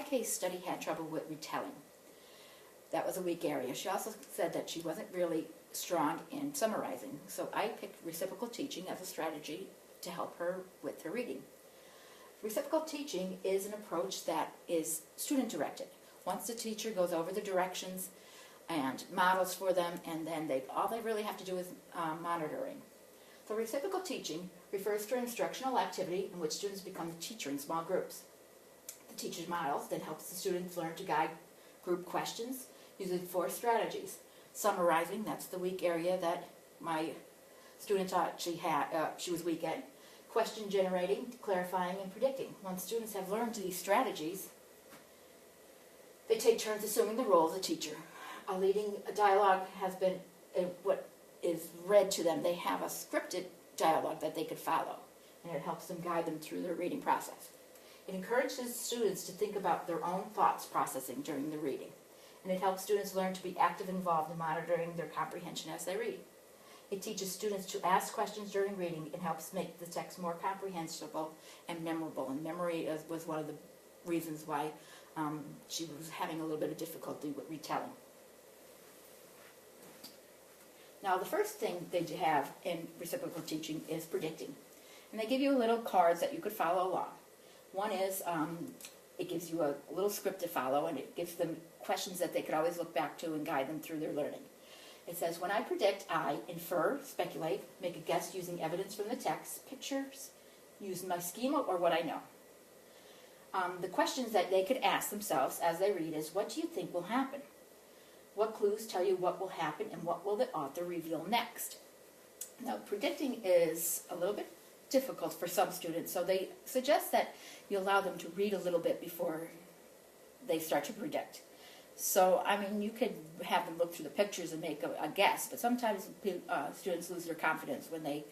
case study had trouble with retelling. That was a weak area. She also said that she wasn't really strong in summarizing, so I picked reciprocal teaching as a strategy to help her with her reading. Reciprocal teaching is an approach that is student-directed. Once the teacher goes over the directions and models for them, and then all they really have to do is monitoring. So reciprocal teaching refers to an instructional activity in which students become the teacher in small groups. The teacher's models then helps the students learn to guide group questions using 4 strategies. Summarizing, that's the weak area that my student thought she was weak at. Question generating, clarifying, and predicting. Once students have learned these strategies, they take turns assuming the role of the teacher. A leading dialogue has been what is read to them. They have a scripted dialogue that they could follow, and it helps them guide them through their reading process. It encourages students to think about their own thoughts processing during the reading, and it helps students learn to be active and involved in monitoring their comprehension as they read. It teaches students to ask questions during reading and helps make the text more comprehensible and memorable. And memory was one of the reasons why she was having a little bit of difficulty with retelling. Now, the first thing they have in reciprocal teaching is predicting. And they give you little cards that you could follow along. One is, it gives you a little script to follow, and it gives them questions that they could always look back to and guide them through their learning. It says, when I predict, I infer, speculate, make a guess using evidence from the text, pictures, use my schema, or what I know. The questions that they could ask themselves as they read is, what do you think will happen? What clues tell you what will happen, and what will the author reveal next? Now, predicting is a little bit difficult for some students, so they suggest that you allow them to read a little bit before they start to predict. So, I mean, you could have them look through the pictures and make a guess, but sometimes students lose their confidence when they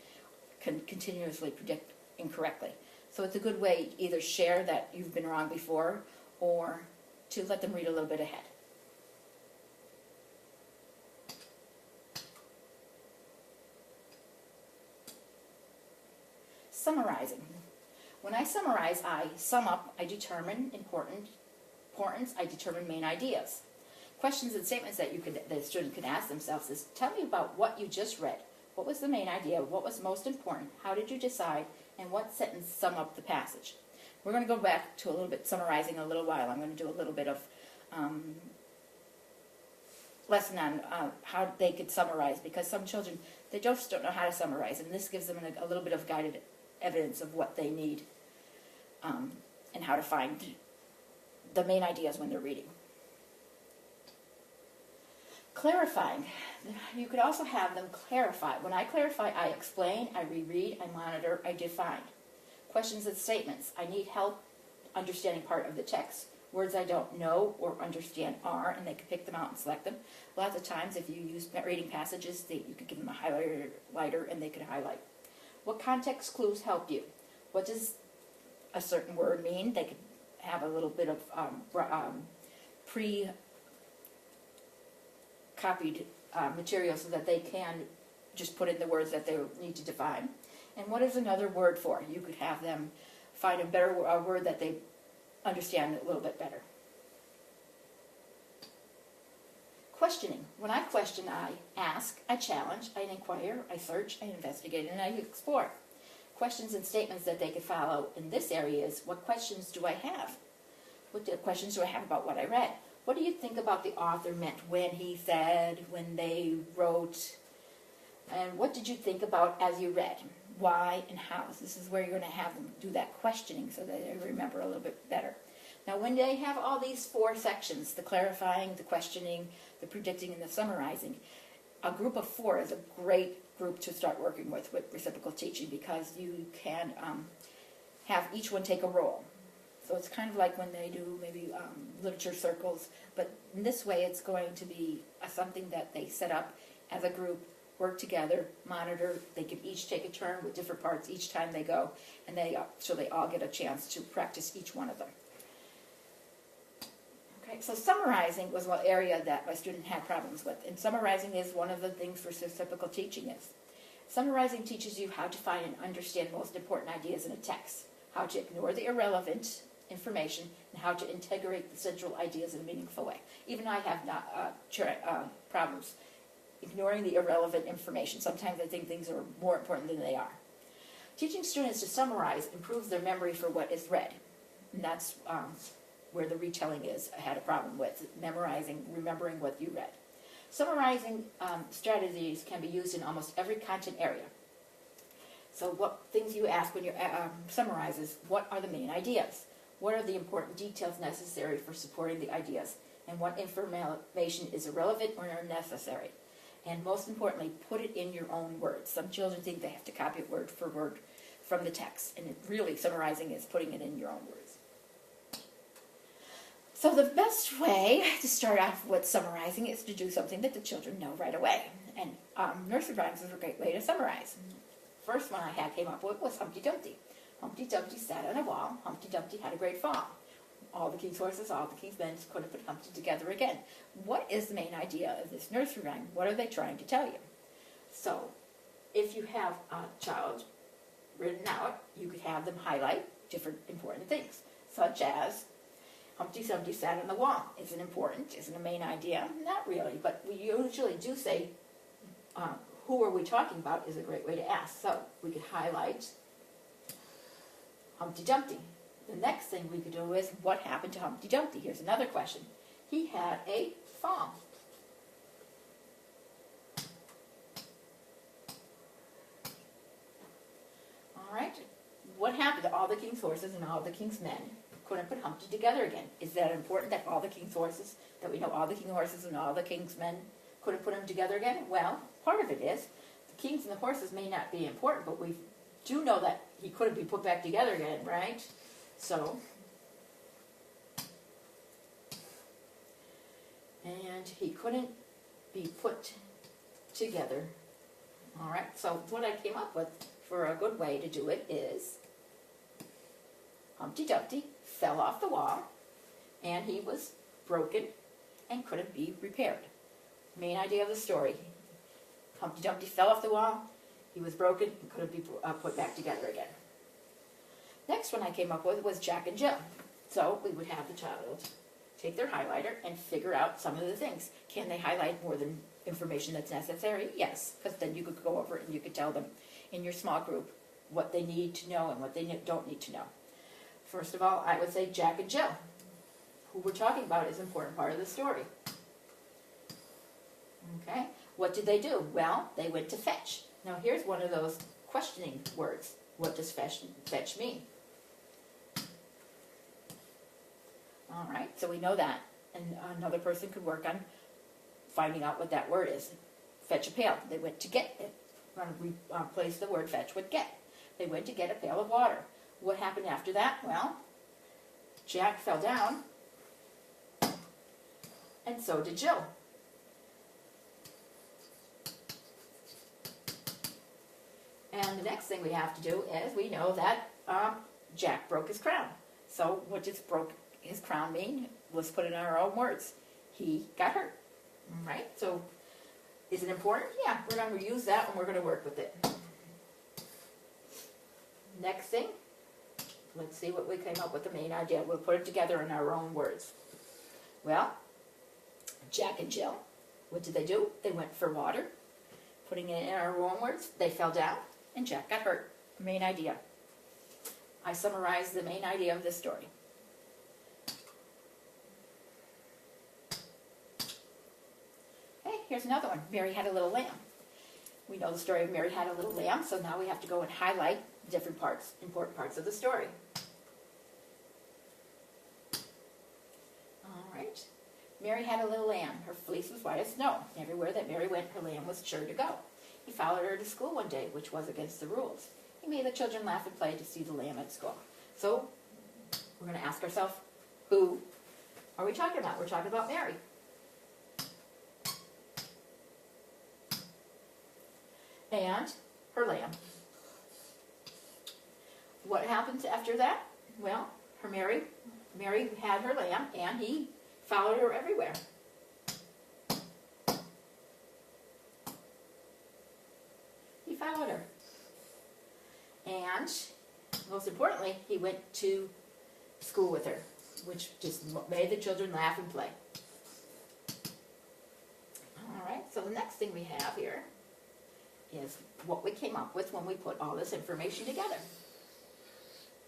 can continuously predict incorrectly. So it's a good way to either share that you've been wrong before or to let them read a little bit ahead. Summarizing. When I summarize, I sum up, I determine importance, I determine main ideas. Questions and statements that the student can ask themselves is, tell me about what you just read. What was the main idea? What was most important? How did you decide? And what sentence sum up the passage? We're going to go back to a little bit summarizing in a little while. I'm going to do a little bit of lesson on how they could summarize, because some children, they just don't know how to summarize, and this gives them a little bit of guided evidence of what they need and how to find the main ideas when they're reading. Clarifying. You could also have them clarify. When I clarify, I explain, I reread, I monitor, I define. Questions and statements. I need help understanding part of the text. Words I don't know or understand are, and they can pick them out and select them. Lots of times, if you use reading passages, you could give them a highlighter and they could highlight. What context clues help you? What does a certain word mean? They could have a little bit of pre-copied material so that they can just put in the words that they need to define. And what is another word for? You could have them find a word that they understand a little bit better. Questioning. When I question, I ask, I challenge, I inquire, I search, I investigate, and I explore. Questions and statements that they could follow in this area is, what questions do I have? What questions do I have about what I read? What do you think about the author meant when he said, when they wrote? And what did you think about as you read? Why and how? This is where you're going to have them do that questioning so that they remember a little bit better. Now, when they have all these 4 sections, the clarifying, the questioning, the predicting, and the summarizing, a group of 4 is a great group to start working with reciprocal teaching, because you can have each one take a role. So it's kind of like when they do maybe literature circles, but in this way it's going to be something that they set up as a group, work together, monitor. They can each take a turn with different parts each time they go, and so they all get a chance to practice each one of them. Okay, so summarizing was one area that my student had problems with, and summarizing is one of the things for reciprocal teaching is. Summarizing teaches you how to find and understand most important ideas in a text, how to ignore the irrelevant information and how to integrate the central ideas in a meaningful way. Even I have not problems ignoring the irrelevant information. Sometimes I think things are more important than they are. Teaching students to summarize improves their memory for what is read. And that's where the retelling is. I had a problem with memorizing, remembering what you read. Summarizing strategies can be used in almost every content area. So what things you ask when you summarize is, what are the main ideas? What are the important details necessary for supporting the ideas? And what information is irrelevant or unnecessary? And most importantly, put it in your own words. Some children think they have to copy it word for word from the text. And really, summarizing is putting it in your own words. So the best way to start off with summarizing is to do something that the children know right away. And nursery rhymes is a great way to summarize. First one I came up with was Humpty Dumpty. Humpty Dumpty sat on a wall. Humpty Dumpty had a great fall. All the king's horses, all the king's men couldn't put Humpty together again. What is the main idea of this nursery rhyme? What are they trying to tell you? So, if you have a child written out, you could have them highlight different important things, such as Humpty Dumpty sat on the wall. Is it important? Is it a main idea? Not really, but we usually do say, who are we talking about is a great way to ask. So, we could highlight Humpty Dumpty. The next thing we could do is, what happened to Humpty Dumpty? Here's another question. He had a fall. All right. What happened to all the king's horses and all the king's men? Couldn't put Humpty together again. Is that important that all the king's horses, that we know all the king's horses and all the king's men couldn't put them together again? Well, part of it is, the kings and the horses may not be important, but we do know that he couldn't be put back together again, right? So, and he couldn't be put together. All right, so what I came up with for a good way to do it is, Humpty Dumpty fell off the wall, and he was broken and couldn't be repaired. Main idea of the story. Humpty Dumpty fell off the wall, he was broken, and couldn't be put back together again. Next one I came up with was Jack and Jill. So we would have the child take their highlighter and figure out some of the things. Can they highlight more than information that's necessary? Yes, because then you could go over it and you could tell them in your small group what they need to know and what they don't need to know. First of all, I would say Jack and Jill. Who we're talking about is an important part of the story. Okay, what did they do? Well, they went to fetch. Now here's one of those questioning words. What does fetch mean? All right, so we know that. And another person could work on finding out what that word is. Fetch a pail. They went to get it. We're going to replace the word fetch with get. They went to get a pail of water. What happened after that? Well, Jack fell down, and so did Jill. And the next thing we have to do is, we know that Jack broke his crown. So what does broke his crown mean? Let's put it in our own words. He got hurt. Right? So is it important? Yeah, we're going to use that and we're going to work with it. Next thing, let's see what we came up with, the main idea. We'll put it together in our own words. Well, Jack and Jill, what did they do? They went for water. Putting it in our own words, they fell down and Jack got hurt. Main idea. I summarized the main idea of this story. Okay, here's another one. Mary Had a Little Lamb. We know the story of Mary Had a Little Lamb, so now we have to go and highlight different parts, important parts of the story. All right. Mary had a little lamb. Her fleece was white as snow. Everywhere that Mary went, her lamb was sure to go. He followed her to school one day, which was against the rules. He made the children laugh and play to see the lamb at school. So, we're going to ask ourselves, who are we talking about? We're talking about Mary. And her lamb. What happens after that? Well, Mary had her lamb, and he followed her everywhere. He followed her. And, most importantly, he went to school with her, which just made the children laugh and play. All right, so the next thing we have here is what we came up with when we put all this information together.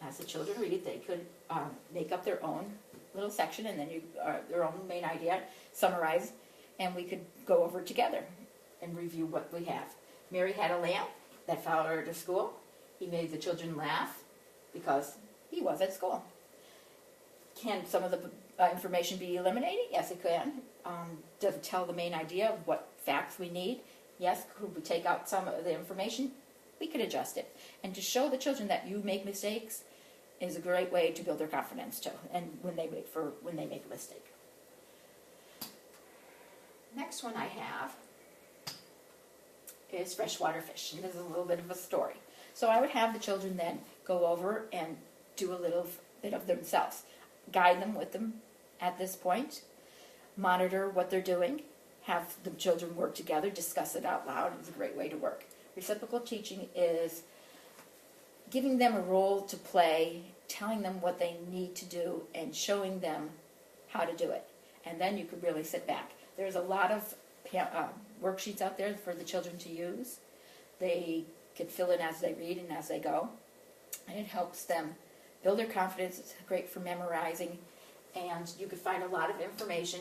As the children read, they could make up their own little section, and then their own main idea, summarize, and we could go over it together and review what we have. Mary had a lamp that followed her to school. He made the children laugh because he was at school. Can some of the information be eliminated? Yes, it can. Does it tell the main idea of what facts we need? Yes. Could we take out some of the information? We could adjust it. And to show the children that you make mistakes is a great way to build their confidence too, and when they make a mistake. Next one I have is freshwater fish, and this is a little bit of a story. So I would have the children then go over and do a little bit of themselves, guide them with them at this point, monitor what they're doing, have the children work together, discuss it out loud. It's a great way to work. Reciprocal teaching is giving them a role to play, telling them what they need to do, and showing them how to do it. And then you could really sit back. There's a lot of worksheets out there for the children to use. They can fill in as they read and as they go. And it helps them build their confidence. It's great for memorizing. And you can find a lot of information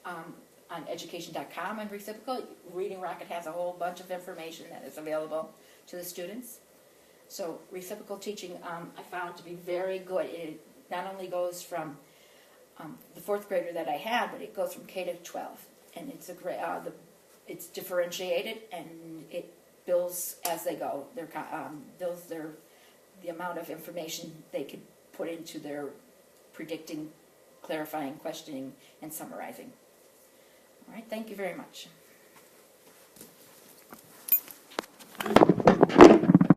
on education.com and Reciprocal. Reading Rocket has a whole bunch of information that is available to the students. So reciprocal teaching I found to be very good. It not only goes from the fourth grader that I had, but it goes from K to 12. And it's a great, it's differentiated, and it builds as they go. Builds the amount of information they could put into their predicting, clarifying, questioning, and summarizing. All right, thank you very much.